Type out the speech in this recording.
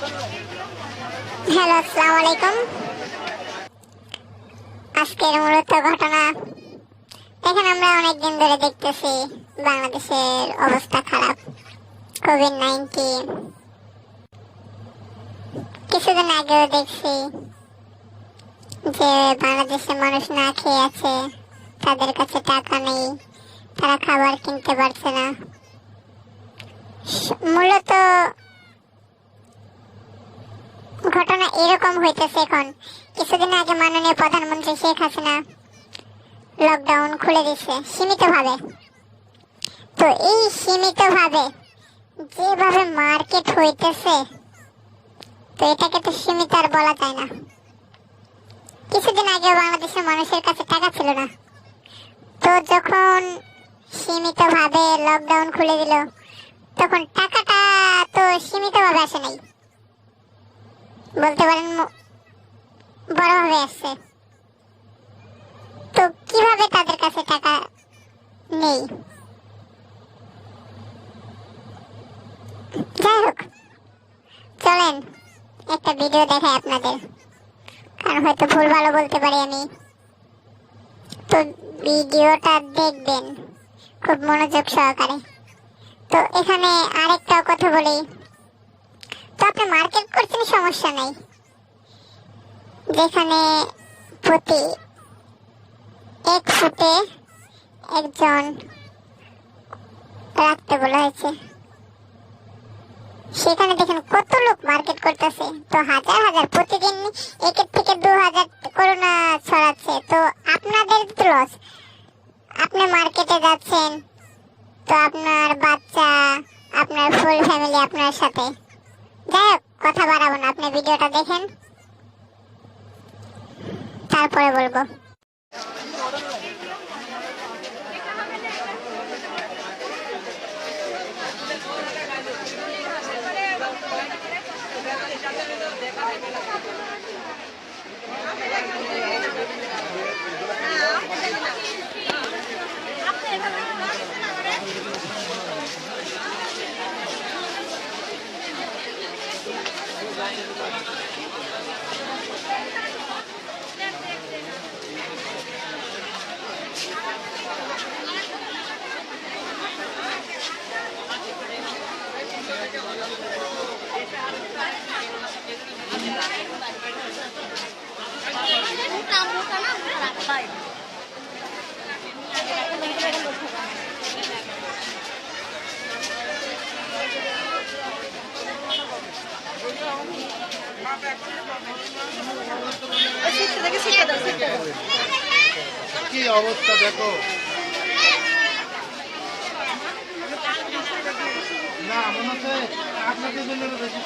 Hello, আসসালামু আলাইকুম। আজকের মূলত ঘটনা দেখেন, আমরা অনেকদিন ধরে দেখতেছি বাংলাদেশের অবস্থা খারাপ। কোভিড-19, কিছুদিন আগেও দেখছি যে বাংলাদেশের মানুষ না খেয়ে আছে, তাদের কাছে টাকা নেই, তারা খাবার কিনতে পারছে না। মূলত ঘটনা এরকম হইতেছে। এখন কিছুদিন আগে মাননীয় প্রধানমন্ত্রী শেখ হাসিনা লকডাউন খুলে দিচ্ছে সীমিতভাবে। তো এই সীমিতভাবে যেভাবে মার্কেট হইতেছে, তো এটাকে তো সীমিত আর বলা যায় না। কিছুদিন আগে বাংলাদেশের মানুষের কাছে টাকা ছিল না, তো যখন সীমিতভাবে লকডাউন খুলে দিল, তখন টাকাটা তো সীমিতভাবে আসে নাই, বলতে পারেন বড়ভাবে আসছে। তো কিভাবে তাদের কাছে টাকা নেই? যাই হোক, চলেন একটা ভিডিও দেখাই আপনাদের, কারণ হয়তো ভুল ভালো বলতে পারি আমি। তো ভিডিওটা দেখবেন খুব মনোযোগ সহকারে। তো এখানে আরেকটা কথা বলি, তো আপনি মার্কেট করছেন সমস্যা নাই, যেখানে প্রতি 1 ফুটে একজন রাখতে বলা হয়েছে, সেখানে দেখেন কত লোক মার্কেট করতেছে। তো হাজার হাজার প্রতিদিন 1 থেকে 2000 করোনা ছড়াচ্ছে। তো আপনাদের তো লস, আপনি মার্কেটে যাচ্ছেন, তো আপনার বাচ্চা, আপনার ফুল ফ্যামিলি আপনার সাথে। যাই হোক, কথা বাড়াবো না, আপনি ভিডিওটা দেখেন, তারপরে বলবো। কি অবস্থা দেখো না, মনে হচ্ছে আপনাদের জন্য বেশি